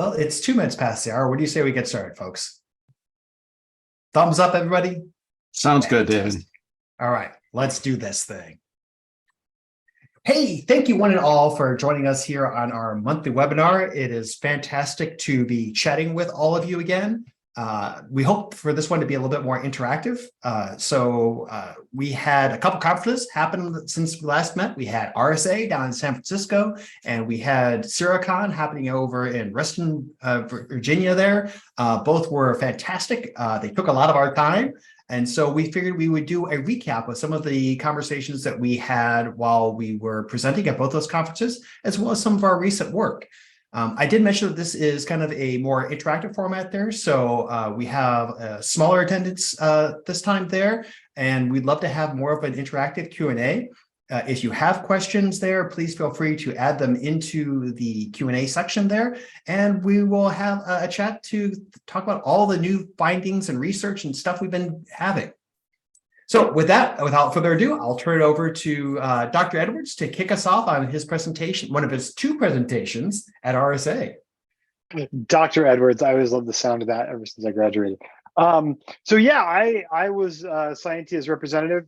Well, it's 2 minutes past the hour. What do you say we get started, folks? Thumbs up, everybody. Sounds good, David. All right, let's do this thing. Hey, thank you one and all for joining us here on our monthly webinar. It is fantastic to be chatting with all of you again. We hope for this one to be a little bit more interactive. We had a couple conferences happen since we last met. We had RSA down in San Francisco, and we had SiRA happening over in Reston, Virginia there. Both were fantastic. They took a lot of our time. And so we figured we would do a recap of some of the conversations that we had while we were presenting at both those conferences, as well as some of our recent work. I did mention that this is kind of a more interactive format there. So we have a smaller attendance this time there, and we'd love to have more of an interactive Q&A. If you have questions there, please feel free to add them into the Q&A section there, and we will have a chat to talk about all the new findings and research and stuff we've been having. So with that, without further ado, I'll turn it over to Dr. Edwards to kick us off on his presentation, one of his 2 presentations at RSA. Dr. Edwards, I always love the sound of that ever since I graduated. I was a Scientia representative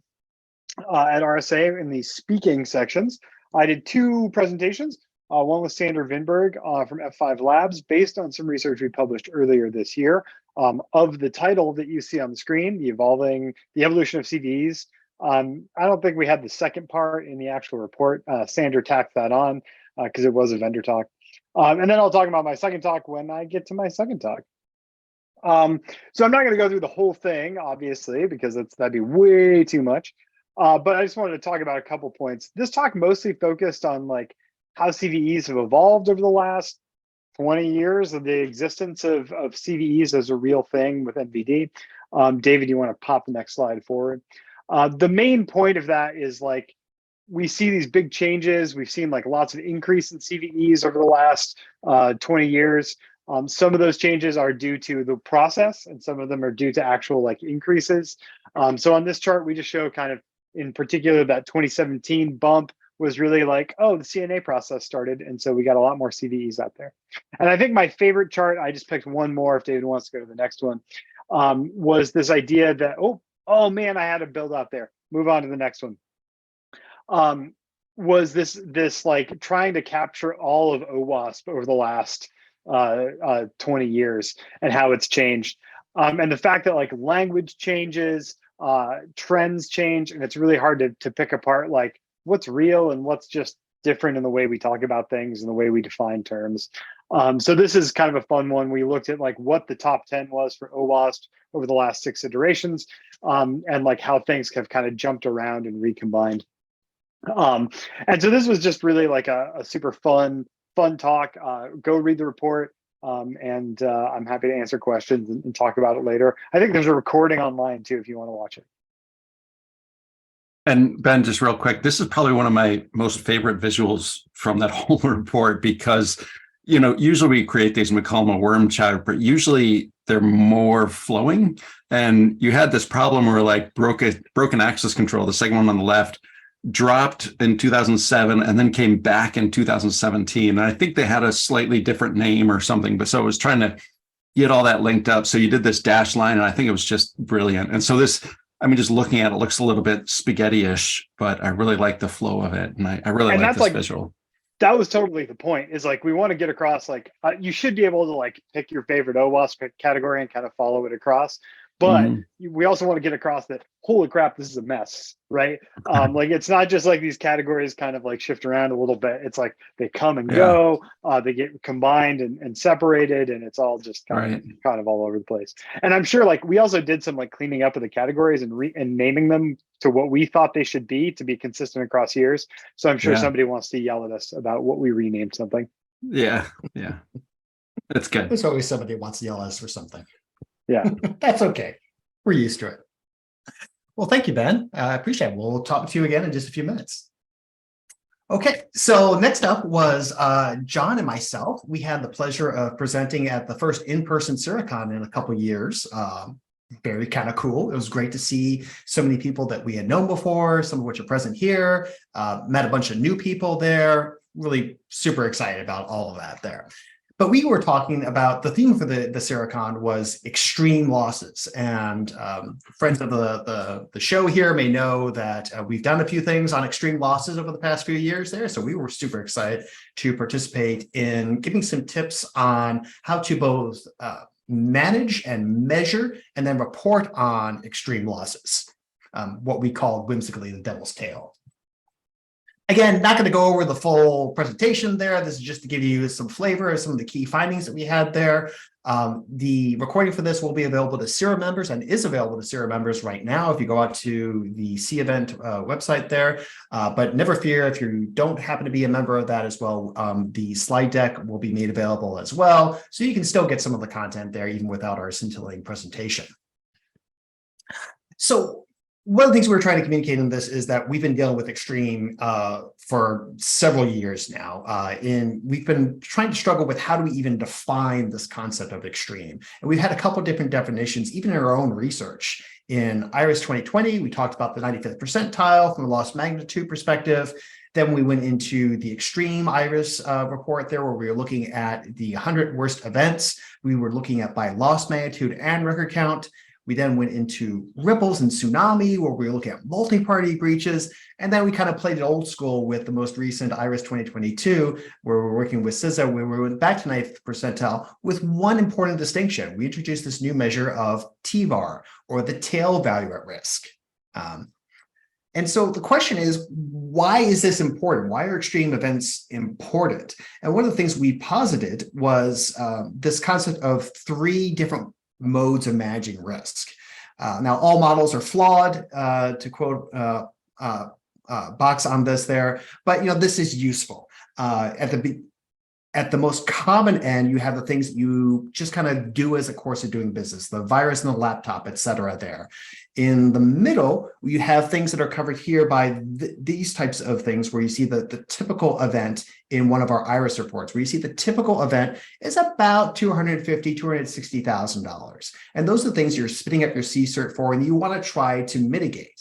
at RSA in the speaking sections. I did 2 presentations. One with Sander Vinberg from F5 Labs, based on some research we published earlier this year of the title that you see on the screen, the evolution of CVEs. I don't think we had the second part in the actual report. Sander tacked that on because it was a vendor talk. And then I'll talk about my second talk when I get to my second talk. So I'm not going to go through the whole thing, obviously, because that'd be way too much. But I just wanted to talk about a couple points. This talk mostly focused on how CVEs have evolved over the last 20 years of the existence of CVEs as a real thing with NVD. David, you want to pop the next slide forward? The main point of that is we see these big changes. We've seen lots of increase in CVEs over the last 20 years. Some of those changes are due to the process, and some of them are due to actual increases. So on this chart, we just show kind of in particular that 2017 bump was really oh, the CNA process started, and so we got a lot more CVEs out there. And I think my favorite chart, I just picked one more if David wants to go to the next one, was this idea that, oh man, I had a build out there. Move on to the next one. Was this trying to capture all of OWASP over the last 20 years and how it's changed. And the fact that language changes, trends change, and it's really hard to pick apart what's real and what's just different in the way we talk about things and the way we define terms. So this is kind of a fun one. We looked at what the top 10 was for OWASP over the last 6 iterations, and how things have kind of jumped around and recombined. And so this was just really a super fun talk. Go read the report, and I'm happy to answer questions and talk about it later. I think there's a recording online too if you want to watch it. And Ben, just real quick, this is probably one of my most favorite visuals from that whole report, because usually we create these and we call them a worm chart, but usually they're more flowing. And you had this problem where broken access control, the second one on the left, dropped in 2007 and then came back in 2017. And I think they had a slightly different name or something, but so I was trying to get all that linked up. So you did this dash line, and I think it was just brilliant. And so this, just looking at it, looks a little bit spaghetti-ish, but I really like the flow of it. And I really like this visual. That was totally the point, is we want to get across, you should be able to pick your favorite OWASP category and kind of follow it across. But we also want to get across that, holy crap, this is a mess, right? It's not just these categories kind of shift around a little bit. It's they come and go, they get combined and separated, and it's all just kind of all over the place. And I'm sure we also did some cleaning up of the categories and naming them to what we thought they should be to be consistent across years. So I'm sure somebody wants to yell at us about what we renamed something. Yeah. That's good. There's always somebody who wants to yell at us for something. Yeah. That's okay. We're used to it. Well, thank you, Ben. I appreciate it. We'll talk to you again in just a few minutes. Okay, so next up was John and myself. We had the pleasure of presenting at the first in-person SiRA in a couple of years. Very kind of cool. It was great to see so many people that we had known before, some of which are present here, met a bunch of new people there. Really super excited about all of that there. But we were talking about the theme for the SiRACon was extreme losses. And friends of the show here may know that we've done a few things on extreme losses over the past few years there. So we were super excited to participate in giving some tips on how to both manage and measure and then report on extreme losses, what we call whimsically the devil's tail. Again, not going to go over the full presentation there. This is just to give you some flavor of some of the key findings that we had there. The recording for this will be available to SiRA members and is available to SiRA members right now if you go out to the C-Event website there. But never fear, if you don't happen to be a member of that as well, the slide deck will be made available as well. So you can still get some of the content there even without our scintillating presentation. So one of the things we're trying to communicate in this is that we've been dealing with extreme for several years now. And we've been trying to struggle with how do we even define this concept of extreme. And we've had a couple of different definitions, even in our own research. In IRIS 2020, we talked about the 95th percentile from a loss magnitude perspective. Then we went into the extreme IRIS report there, where we were looking at the 100 worst events. We were looking at by loss magnitude and record count. We then went into ripples and tsunami, where we were looking at multi-party breaches. And then we kind of played it old school with the most recent IRIS 2022, where we're working with CISA, where we went back to 90th percentile with one important distinction. We introduced this new measure of TVAR, or the tail value at risk. And so the question is, why is this important? Why are extreme events important? And one of the things we posited was this concept of 3 different modes of managing risk. Now, all models are flawed, to quote Box on this there, but this is useful. At the most common end, you have the things that you just kind of do as a course of doing business, the virus and the laptop, et cetera there. In the middle, you have things that are covered here by these types of things, where you see the typical event in one of our IRIS reports, where you see the typical event is about $250,000, $260,000. And those are the things you're spitting up your CSIRT for, and you want to try to mitigate.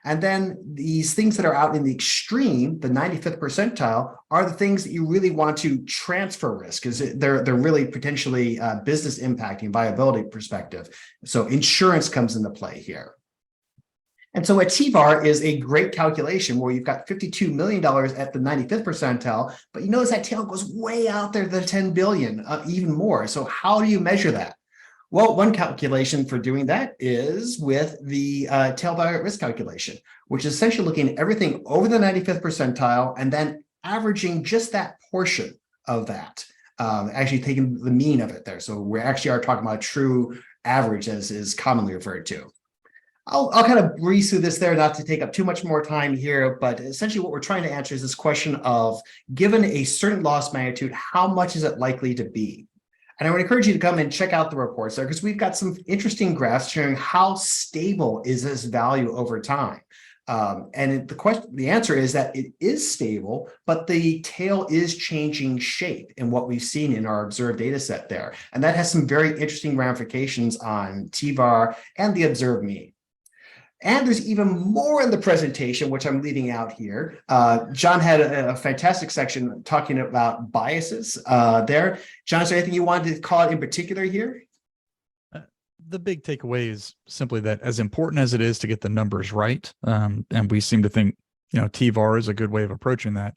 And then these things that are out in the extreme, the 95th percentile, are the things that you really want to transfer risk, because they're really potentially business impacting viability perspective. So insurance comes into play here. And so a TVAR is a great calculation where you've got $52 million at the 95th percentile, but you notice that tail goes way out there to the 10 billion, even more. So how do you measure that? Well, one calculation for doing that is with the tail value at risk calculation, which is essentially looking at everything over the 95th percentile and then averaging just that portion of that, actually taking the mean of it there. So we actually are talking about a true average, as is commonly referred to. I'll kind of breeze through this there, not to take up too much more time here, but essentially what we're trying to answer is this question of, given a certain loss magnitude, how much is it likely to be? And I would encourage you to come and check out the reports there, because we've got some interesting graphs showing how stable is this value over time. And the answer is that it is stable, but the tail is changing shape in what we've seen in our observed data set there. And that has some very interesting ramifications on TVAR and the observed mean. And there's even more in the presentation, which I'm leaving out here. John had a fantastic section talking about biases there. John, is there anything you wanted to call out in particular here? The big takeaway is simply that, as important as it is to get the numbers right, and we seem to think, TVAR is a good way of approaching that,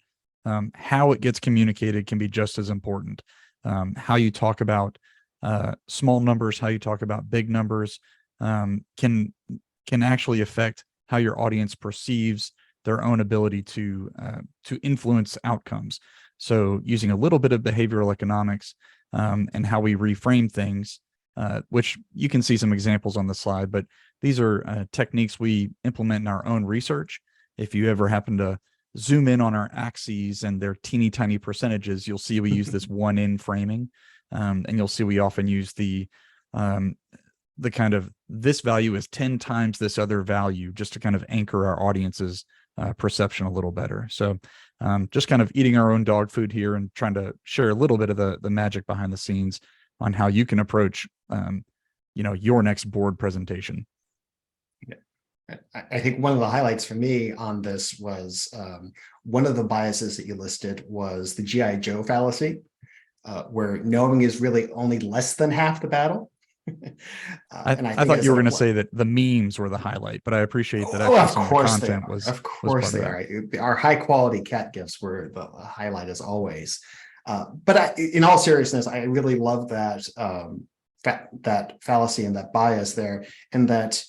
how it gets communicated can be just as important. How you talk about small numbers, how you talk about big numbers, can actually affect how your audience perceives their own ability to influence outcomes. So using a little bit of behavioral economics and how we reframe things, which you can see some examples on the slide, but these are techniques we implement in our own research. If you ever happen to zoom in on our axes and their teeny tiny percentages, you'll see we use this 1N framing, and you'll see we often use the kind of, this value is 10 times this other value, just to kind of anchor our audience's perception a little better. So just kind of eating our own dog food here and trying to share a little bit of the magic behind the scenes on how you can approach your next board presentation. I think one of the highlights for me on this was one of the biases that you listed was the G.I. Joe fallacy. where knowing is really only less than half the battle. I think thought as you were an going to say that the memes were the highlight, but I appreciate that Oh, actually of some of the course they content are. was Of was course part of they that. are. Our high quality cat gifts were the highlight as always. In all seriousness, I really love that that fallacy and that bias there, and that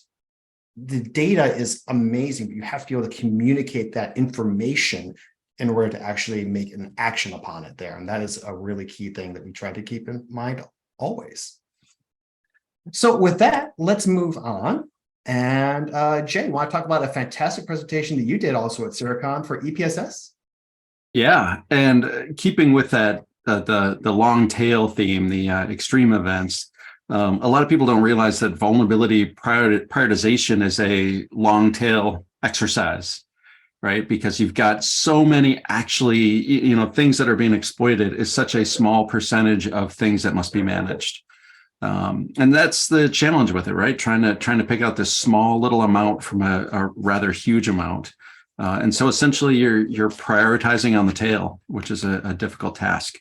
the data is amazing, but you have to be able to communicate that information in order to actually make an action upon it there. And that is a really key thing that we try to keep in mind always. So with that, let's move on. And Jay, want to talk about a fantastic presentation that you did also at SiRACon for EPSS? Yeah, and keeping with that, the long tail theme, the extreme events, a lot of people don't realize that vulnerability prioritization is a long tail exercise, right? Because you've got so many actually, things that are being exploited is such a small percentage of things that must be managed. And that's the challenge with it, right? Trying to pick out this small little amount from a rather huge amount. And so essentially you're prioritizing on the tail, which is a difficult task.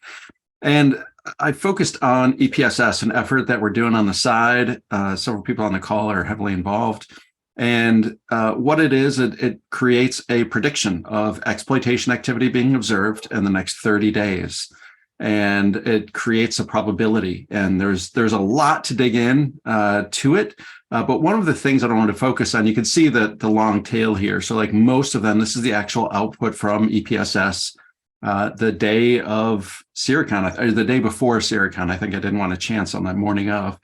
And I focused on EPSS, an effort that we're doing on the side. Several people on the call are heavily involved. And what it is, it creates a prediction of exploitation activity being observed in the next 30 days. And it creates a probability. And there's a lot to dig in to it. But one of the things that I wanted to focus on, you can see the long tail here. So like most of them, this is the actual output from EPSS. The day of SiRACon, or the day before SiRACon, I think I didn't want a chance on that morning of.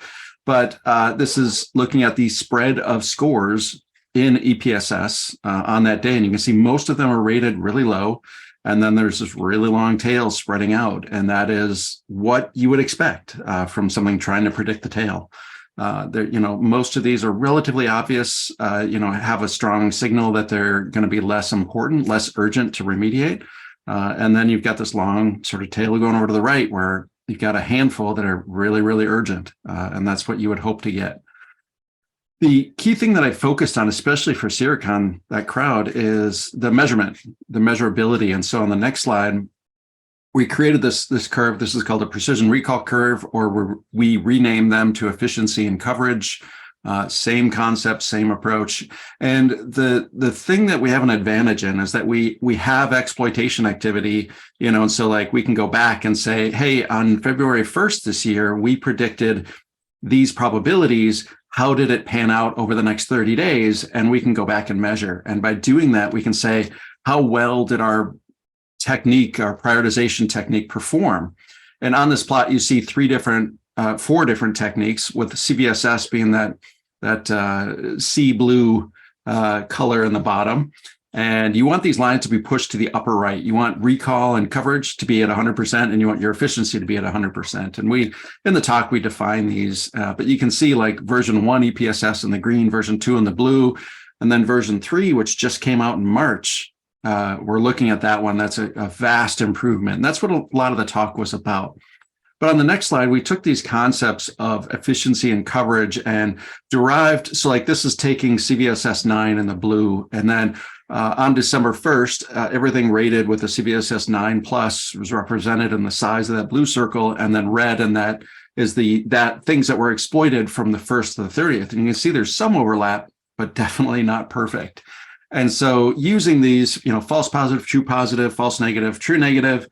But this is looking at the spread of scores in EPSS on that day. And you can see most of them are rated really low. And then there's this really long tail spreading out. And that is what you would expect from something trying to predict the tail. Most of these are relatively obvious, have a strong signal that they're going to be less important, less urgent to remediate. And then you've got this long sort of tail going over to the right where you've got a handful that are really, really urgent. And that's what you would hope to get. The key thing that I focused on, especially for SiRACon, that crowd, is the measurement, the measurability. And so on the next slide, we created this curve. This is called a precision recall curve, or we rename them to efficiency and coverage. Same concept, same approach. And the thing that we have an advantage in is that we have exploitation activity, and so like we can go back and say, hey, on February 1st this year, we predicted these probabilities. How did it pan out over the next 30 days? And we can go back and measure. And by doing that, we can say, how well did our technique, our prioritization technique perform? And on this plot, you see four different techniques, with CVSS being that sea blue color in the bottom. And you want these lines to be pushed to the upper right. You want recall and coverage to be at 100%, and you want your efficiency to be at 100%. And in the talk, we define these, but you can see like version 1 EPSS in the green, version 2 in the blue, and then version 3, which just came out in March. We're looking at that one. That's a vast improvement. And that's what a lot of the talk was about. But on the next slide, we took these concepts of efficiency and coverage and derived. So like this is taking CVSS 9 in the blue. And then on December 1st, everything rated with the CVSS 9 plus was represented in the size of that blue circle. And then red, and that is that things that were exploited from the 1st to the 30th. And you can see there's some overlap, but definitely not perfect. And so using these, false positive, false negative, true negative,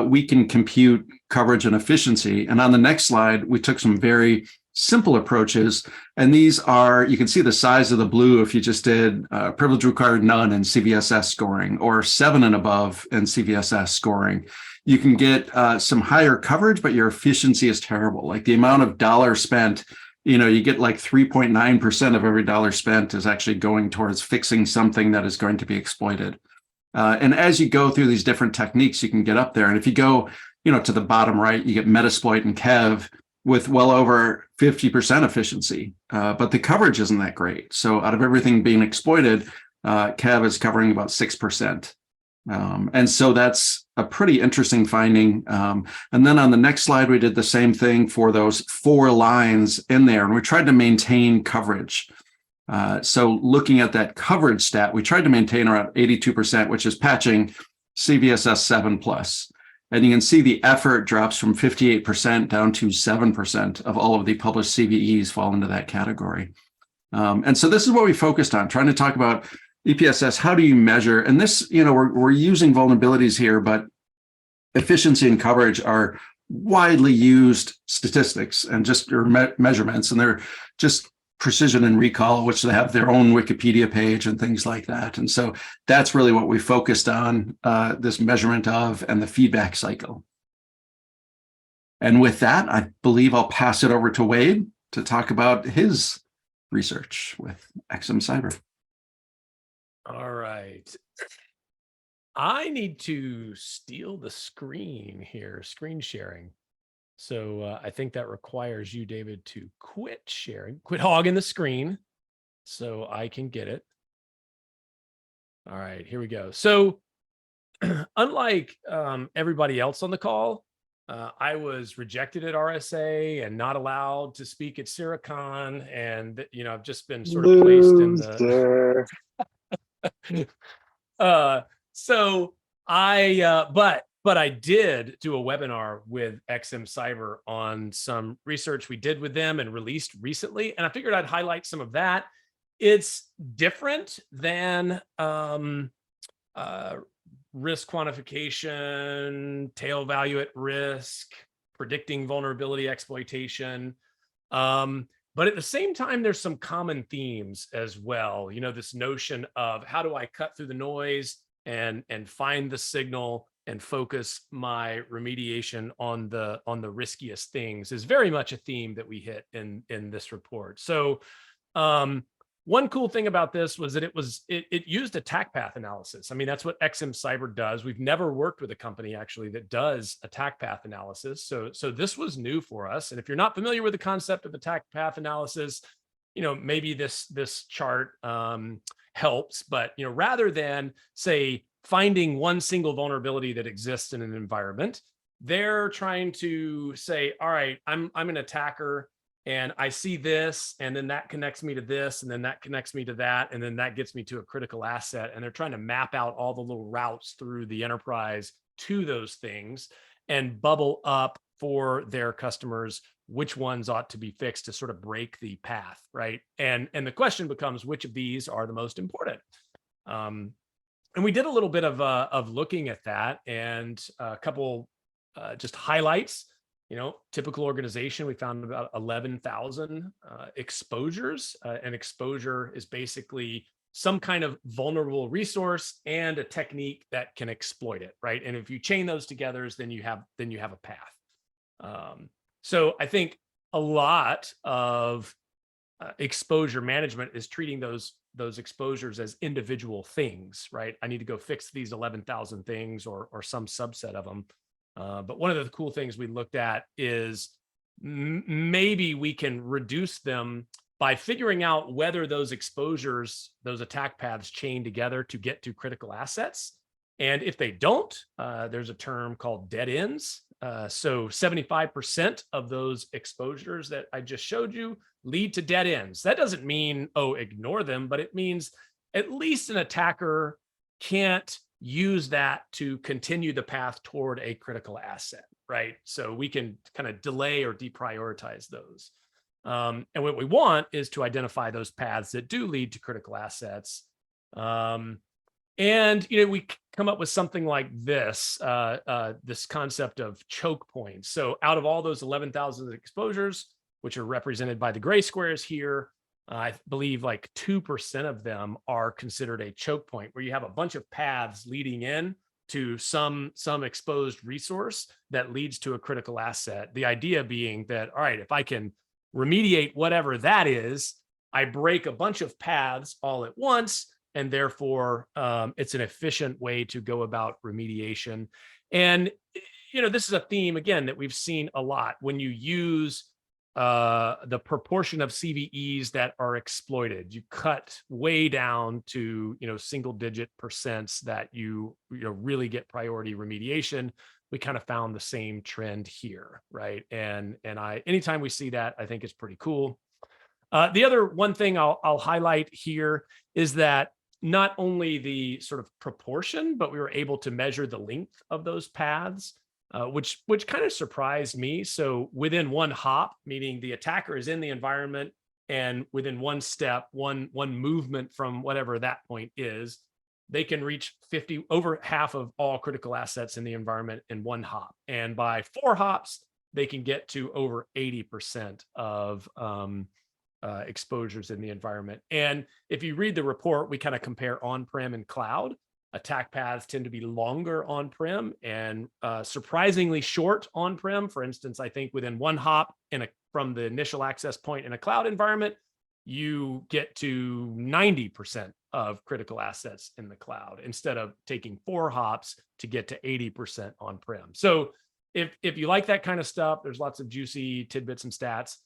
we can compute coverage and efficiency. And on the next slide, we took some very simple approaches. And these are, you can see the size of the blue if you just did privilege required none in CVSS scoring, or 7 and above in CVSS scoring. You can get some higher coverage, but your efficiency is terrible. Like the amount of dollars spent, you get like 3.9% of every dollar spent is actually going towards fixing something that is going to be exploited. And as you go through these different techniques, you can get up there. And if you go, to the bottom right, you get Metasploit and Kev with well over 50% efficiency, but the coverage isn't that great. So out of everything being exploited, Kev is covering about 6%. And so that's a pretty interesting finding. And then on the next slide, we did the same thing for those 4 lines in there, and we tried to maintain coverage. So looking at that coverage stat, we tried to maintain around 82%, which is patching CVSS 7 plus. And you can see the effort drops from 58% down to 7% of all of the published CVEs fall into that category. And so this is what we focused on, trying to talk about EPSS. How do you measure? And this, we're using vulnerabilities here, but efficiency and coverage are widely used statistics and just measurements, and they're just precision and recall, which they have their own Wikipedia page and things like that. And so that's really what we focused on, this measurement of and the feedback cycle. And with that, I believe I'll pass it over to Wade to talk about his research with XM Cyber. All right. I need to steal the screen here, screen sharing. So I think that requires you, David, to quit sharing, quit hogging the screen so I can get it. All right, here we go. So unlike everybody else on the call, I was rejected at RSA and not allowed to speak at SiRA, and I've just been sort of placed in the but I did do a webinar with XM Cyber on some research we did with them and released recently, and I figured I'd highlight some of that. It's different than risk quantification, tail value at risk, predicting vulnerability exploitation. But at the same time, there's some common themes as well. This notion of how do I cut through the noise and find the signal and focus my remediation on the riskiest things is very much a theme that we hit in this report. So one cool thing about this was that it used attack path analysis. I mean, that's what XM Cyber does. We've never worked with a company actually that does attack path analysis. So this was new for us. And if you're not familiar with the concept of attack path analysis, maybe this chart helps. But rather than say finding one single vulnerability that exists in an environment, they're trying to say, all right, I'm an attacker, and I see this, and then that connects me to this, and then that connects me to that, and then that gets me to a critical asset. And they're trying to map out all the little routes through the enterprise to those things and bubble up for their customers which ones ought to be fixed to sort of break the path, right? And the question becomes, which of these are the most important? And we did a little bit of looking at that, and a couple just highlights. Typical organization, we found about 11,000 exposures. An exposure is basically some kind of vulnerable resource and a technique that can exploit it, right? And if you chain those together, then you have a path. So I think a lot of exposure management is treating those exposures as individual things, right? I need to go fix these 11,000 things or some subset of them. But one of the cool things we looked at is maybe we can reduce them by figuring out whether those exposures, those attack paths chain together to get to critical assets. And if they don't, there's a term called dead ends. So 75% of those exposures that I just showed you lead to dead ends. That doesn't mean, ignore them, but it means at least an attacker can't use that to continue the path toward a critical asset, right? So we can kind of delay or deprioritize those. And what we want is to identify those paths that do lead to critical assets. And we come up with something like this, this concept of choke points. So out of all those 11,000 exposures, which are represented by the gray squares here, I believe like 2% of them are considered a choke point, where you have a bunch of paths leading in to some exposed resource that leads to a critical asset. The idea being that, all right, if I can remediate whatever that is, I break a bunch of paths all at once, and therefore it's an efficient way to go about remediation. And this is a theme, again, that we've seen a lot. When you use the proportion of CVEs that are exploited, you cut way down to single digit percents that you really get priority remediation. We kind of found the same trend here, right? And anytime we see that, I think it's pretty cool. The other one thing I'll highlight here is that not only the sort of proportion, but we were able to measure the length of those paths. which kind of surprised me. So within one hop, meaning the attacker is in the environment, and within one step, one movement from whatever that point is, they can reach over half of all critical assets in the environment in one hop. And by 4 hops, they can get to over 80% of exposures in the environment. And if you read the report, we kind of compare on-prem and cloud. Attack paths tend to be longer on-prem and surprisingly short on-prem. For instance, I think within one hop from the initial access point in a cloud environment, you get to 90% of critical assets in the cloud instead of taking 4 hops to get to 80% on-prem. So if you like that kind of stuff, there's lots of juicy tidbits and stats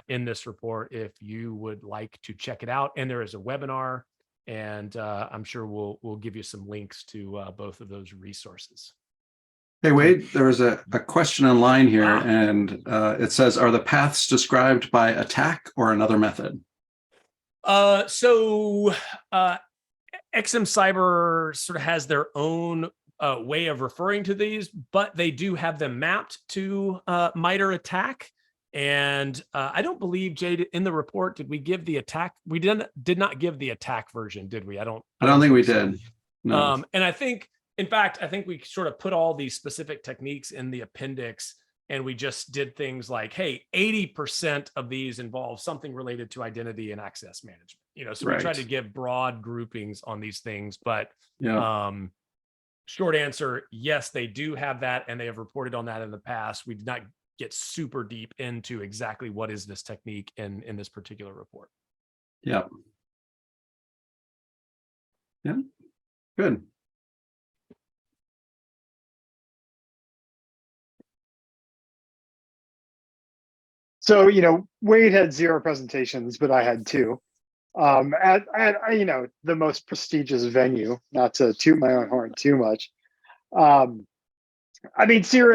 in this report if you would like to check it out. And there is a webinar, and I'm sure we'll give you some links to both of those resources. Hey, Wade, there was a question online here, and it says, are the paths described by attack or another method? So XM Cyber sort of has their own way of referring to these, but they do have them mapped to MITRE ATT&CK. And I don't believe, Jade, in the report, did we give the attack? We did not give the attack version, did we? I don't think we so. did. No. And I think, in fact, I think we sort of put all these specific techniques in the appendix, and we just did things like, hey, 80% of these involve something related to identity and access management. So we tried to give broad groupings on these things, but short answer, yes, they do have that, and they have reported on that in the past. We did not get super deep into exactly what is this technique in this particular report. Yeah. Good. So, Wade had 0 presentations, but I had 2. At the most prestigious venue, not to toot my own horn too much. SiRA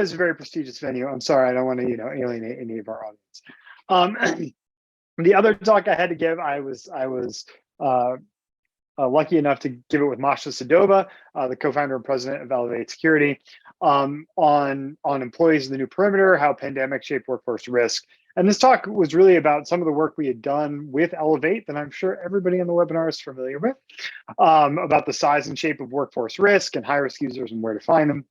is a very prestigious venue. I'm sorry, I don't want to, alienate any of our audience. The other talk I had to give, I was lucky enough to give it with Masha Sadova, the co-founder and president of Elevate Security, on employees in the new perimeter, how pandemic shaped workforce risk. And this talk was really about some of the work we had done with Elevate that I'm sure everybody in the webinar is familiar with, about the size and shape of workforce risk and high-risk users and where to find them.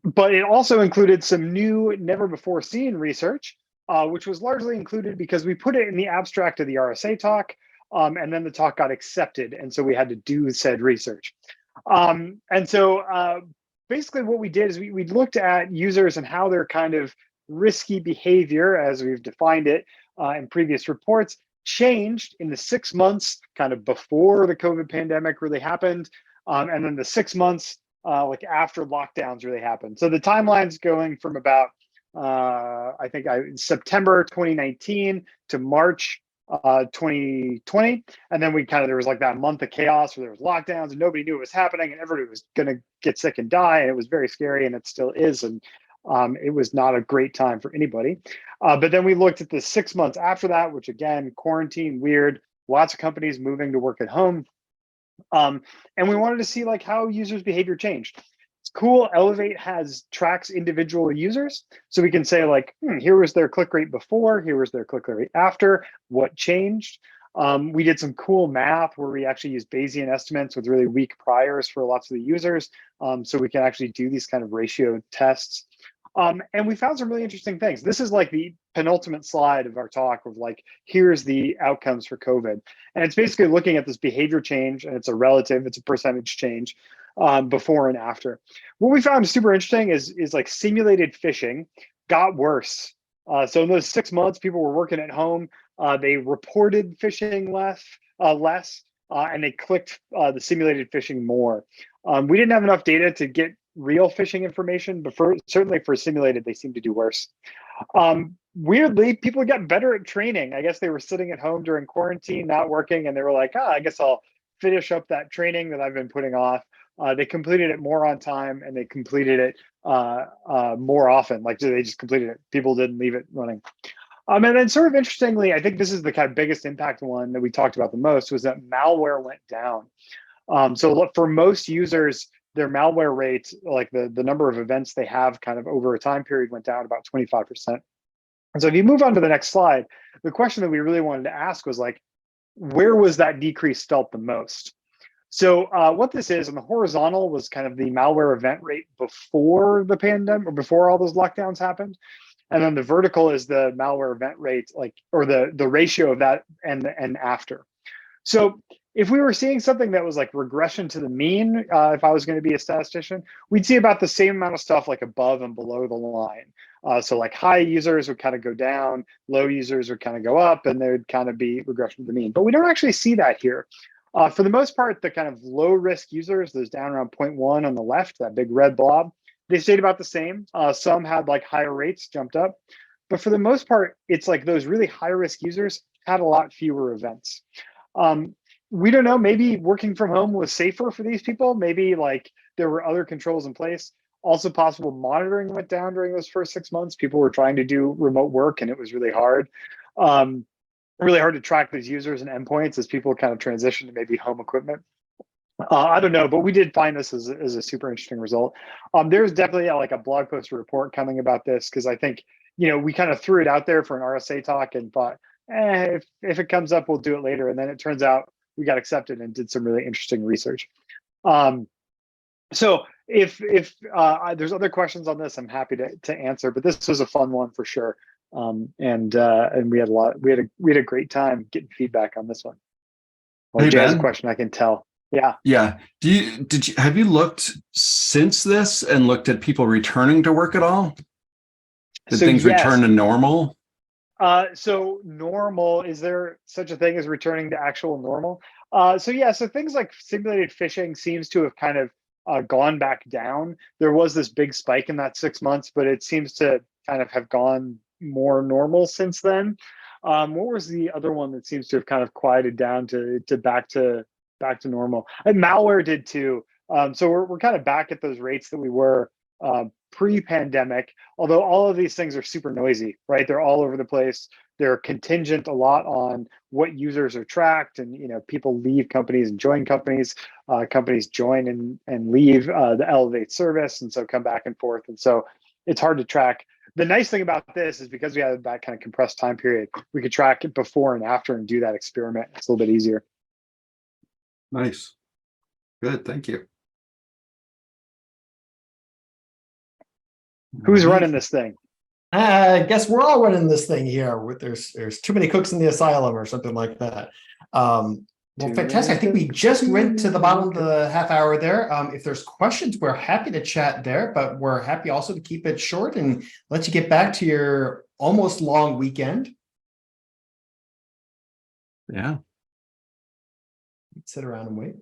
But it also included some new, never-before-seen research, which was largely included because we put it in the abstract of the RSA talk, and then the talk got accepted, and so we had to do said research. And so basically what we did is we looked at users and how their kind of risky behavior, as we've defined it in previous reports, changed in the 6 months kind of before the COVID pandemic really happened, and then the 6 months after lockdowns really happened. So the timeline's going from about September 2019 to March 2020, and then there was that month of chaos where there was lockdowns and nobody knew what was happening, and everybody was going to get sick and die, and it was very scary, and it still is, and it was not a great time for anybody. But then we looked at the 6 months after that, which again, quarantine, weird, lots of companies moving to work at home, and we wanted to see how users' behavior changed. It's cool. Elevate tracks individual users, so we can say here was their click rate before, here was their click rate after, what changed. We did some cool math where we actually used Bayesian estimates with really weak priors for lots of the users, so we can actually do these kind of ratio tests. And we found some really interesting things. This is the penultimate slide of our talk of here's the outcomes for COVID. And it's basically looking at this behavior change, and it's a percentage change before and after. What we found super interesting is simulated phishing got worse. So in those 6 months, people were working at home. They reported phishing less, and they clicked the simulated phishing more. We didn't have enough data to get real phishing information, but certainly for simulated, they seem to do worse. Weirdly, people got better at training. I guess they were sitting at home during quarantine, not working, and they were like, I guess I'll finish up that training that I've been putting off. They completed it more on time, and they completed it more often. They just completed it. People didn't leave it running. And then sort of interestingly, I think this is the kind of biggest impact one that we talked about the most, was that malware went down. So for most users, their malware rate, like the number of events they have kind of over a time period, went down about 25%. And so if you move on to the next slide, the question that we really wanted to ask was like, where was that decrease felt the most? So what this is, on the horizontal was kind of the malware event rate before the pandemic or before all those lockdowns happened. And then the vertical is the malware event rate, like, or the ratio of that and after. So if we were seeing something that was like regression to the mean, if I was going to be a statistician, we'd see about the same amount of stuff like above and below the line. So like high users would kind of go down, low users would kind of go up, and there would kind of be regression to the mean. But we don't actually see that here. For the most part, the kind of low risk users, those down around 0.1 on the left, that big red blob, they stayed about the same. Some had like higher rates, jumped up. But for the most part, it's like those really high risk users had a lot fewer events. We don't know, maybe working from home was safer for these people. Maybe like there were other controls in place. Also possible monitoring went down during those first 6 months. People were trying to do remote work and it was really hard. Really hard to track those users and endpoints as people kind of transition to maybe home equipment. I don't know, but we did find this as a super interesting result. There's definitely like a blog post or report coming about this, because I think, you know, we kind of threw it out there for an RSA talk and thought, if it comes up, we'll do it later. And then it turns out we got accepted and did some really interesting research. So if there's other questions on this, I'm happy to answer, but this was a fun one for sure. And we had a great time getting feedback on this one. Well, Hey, Jay has a Ben. question I can tell. Yeah. Yeah. Have you looked since this and looked at people returning to work at all? Did So things yes. return to normal? So normal, is there such a thing as returning to actual normal? So yeah, so things like simulated phishing seems to have kind of gone back down. There was this big spike in that 6 months, but it seems to kind of have gone more normal since then. What was the other one that seems to have kind of quieted down to back to normal? And malware did too. So we're kind of back at those rates that we were pre-pandemic, although all of these things are super noisy, right? They're all over the place. They're contingent a lot on what users are tracked, and you know, people leave companies and join companies. Companies join and leave the Elevate service, and so come back and forth. And so it's hard to track. The nice thing about this is because we had that kind of compressed time period, we could track it before and after and do that experiment. It's a little bit easier. Nice. Good. Thank you. Who's running this thing? I guess we're all running this thing here. There's too many cooks in the asylum or something like that. Well, fantastic. I think we just went to the bottom of the half hour there. If there's questions, we're happy to chat there, but we're happy also to keep it short and let you get back to your almost long weekend. Yeah. Sit around and wait.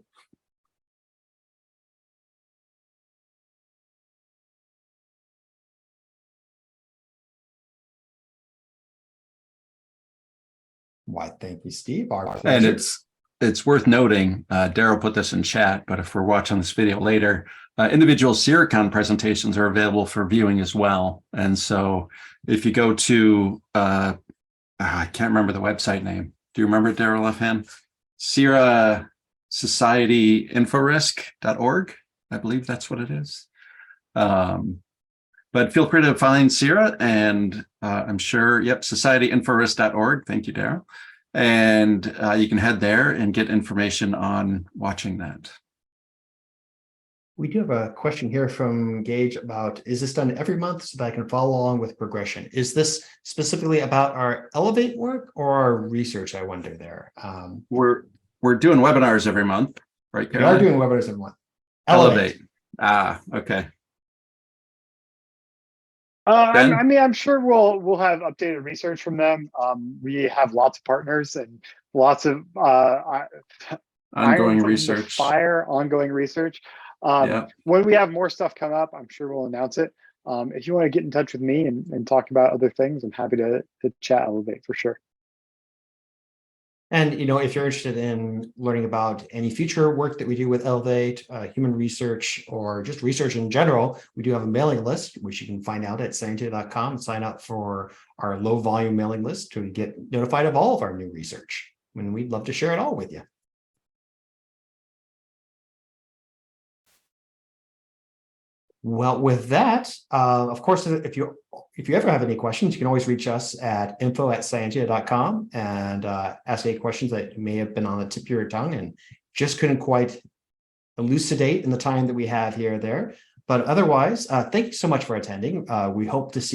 Why, thank you, Steve. Our And pleasure. it's worth noting, Daryl put this in chat, but if we're watching this video later, individual SiRA presentations are available for viewing as well. And so if you go to, I can't remember the website name. Do you remember it, Daryl, offhand? SiRA societyinforisk.org. I believe that's what it is. But feel free to find SiRA, and I'm sure, yep, societyinforisk.org. Thank you, Daryl. And you can head there and get information on watching that. We do have a question here from Gage about, is this done every month so that I can follow along with progression? Is this specifically about our Elevate work or our research, I wonder there? We're doing webinars every month, right, We Caroline? are doing webinars every month. Elevate. Okay. I mean, I'm sure we'll have updated research from them. We have lots of partners and lots of Ongoing irons in the research. fire, ongoing research. Yeah. When we have more stuff come up, I'm sure we'll announce it. If you want to get in touch with me and talk about other things, I'm happy to chat Elevate for sure. And, you know, if you're interested in learning about any future work that we do with Elevate, human research, or just research in general, we do have a mailing list, which you can find out at scientia.com and sign up for our low volume mailing list to get notified of all of our new research. And we'd love to share it all with you. Well, with that, of course, if you ever have any questions, you can always reach us at info@scientia.com and ask any questions that may have been on the tip of your tongue and just couldn't quite elucidate in the time that we have here or there. But otherwise, thank you so much for attending. We hope to see you